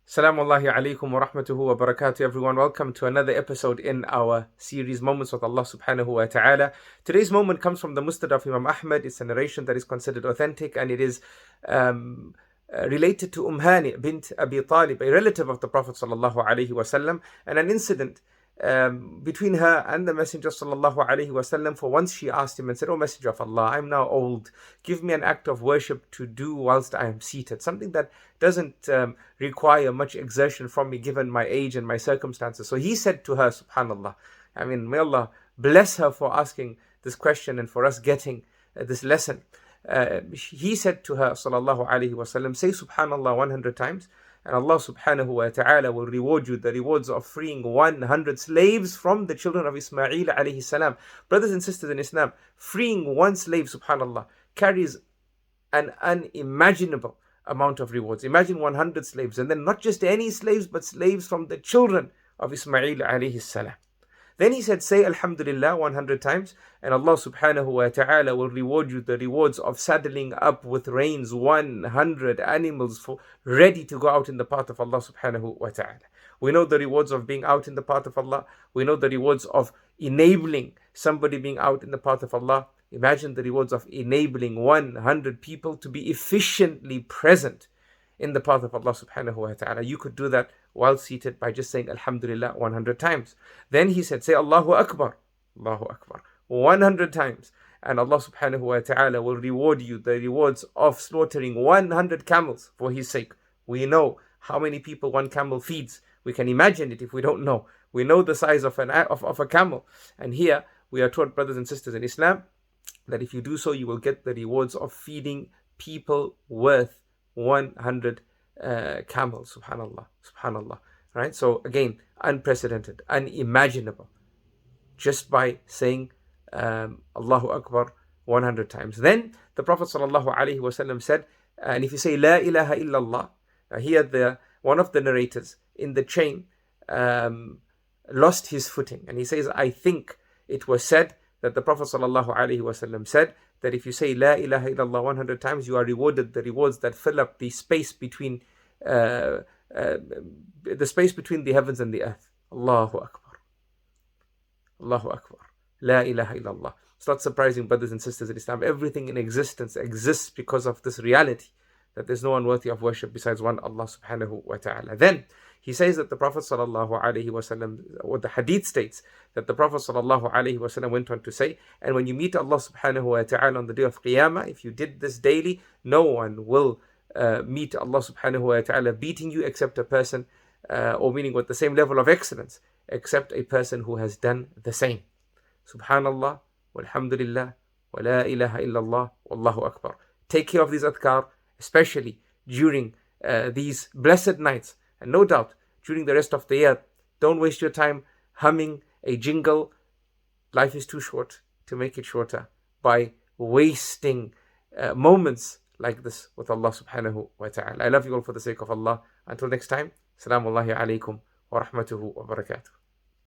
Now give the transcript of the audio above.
Assalamu alaikum wa rahmatuhu wa barakatuh, everyone. Welcome to another episode in our series Moments with Allah subhanahu wa ta'ala. Today's moment comes from the Musnad of Imam Ahmad. It's a narration that is considered authentic, and it is related to Hani bint Abi Talib, a relative of the Prophet sallallahu alaihi wasallam, and an incident between her and the Messenger sallallahu alaihi wasallam. For once she asked him and said, "O Messenger of Allah, I'm now old. Give me an act of worship to do whilst I am seated. Something that doesn't require much exertion from me given my age and my circumstances." So he said to her, subhanallah, may Allah bless her for asking this question and for us getting this lesson. He said to her, sallallahu alaihi wasallam, say subhanallah 100 times, and Allah subhanahu wa ta'ala will reward you the rewards of freeing 100 slaves from the children of Ismail alayhi salam. Brothers and sisters in Islam, freeing one slave, subhanallah, carries an unimaginable amount of rewards. Imagine 100 slaves, and then not just any slaves, but slaves from the children of Ismail alayhi salam. Then he said, say Alhamdulillah 100 times, and Allah subhanahu wa ta'ala will reward you the rewards of saddling up with reins 100 animals ready to go out in the path of Allah subhanahu wa ta'ala. We know the rewards of being out in the path of Allah. We know the rewards of enabling somebody being out in the path of Allah. Imagine the rewards of enabling 100 people to be efficiently present in the path of Allah subhanahu wa ta'ala. You could do that while seated by just saying Alhamdulillah 100 times. Then he said, say Allahu Akbar, 100 times. And Allah subhanahu wa ta'ala will reward you the rewards of slaughtering 100 camels for his sake. We know how many people one camel feeds. We can imagine it if we don't know. We know the size of a camel. And here we are taught, brothers and sisters in Islam, that if you do so, you will get the rewards of feeding people worth 100 camels. Subhanallah. Right? So again, unprecedented, unimaginable, just by saying Allahu Akbar 100 times. Then the Prophet sallallahu alaihi wasallam said, and if you say La ilaha illallah, here one of the narrators in the chain lost his footing, and he says, I think it was said that the Prophet sallallahu alaihi wasallam said that if you say La ilaha illallah 100 times, you are rewarded the rewards that fill up the space between the heavens and the earth. Allahu Akbar. Allahu Akbar. La ilaha illallah. It's not surprising, brothers and sisters in Islam. Everything in existence exists because of this reality that there's no one worthy of worship besides one Allah subhanahu wa ta'ala. Then he says that the Prophet sallallahu alaihi wasallam, or the hadith states that the Prophet sallallahu alaihi wasallam went on to say, and when you meet Allah subhanahu wa ta'ala on the day of Qiyamah, if you did this daily, no one will meet Allah subhanahu wa ta'ala beating you except a person, or meaning with the same level of excellence, except a person who has done the same. Subhanallah, walhamdulillah, wa la ilaha illallah, wallahu akbar. Take care of these adhkar, especially during these blessed nights. And no doubt, during the rest of the year, don't waste your time humming a jingle. Life is too short to make it shorter by wasting moments like this with Allah subhanahu wa ta'ala. I love you all for the sake of Allah. Until next time, Assalamu alaikum wa rahmatuhu wa barakatuh.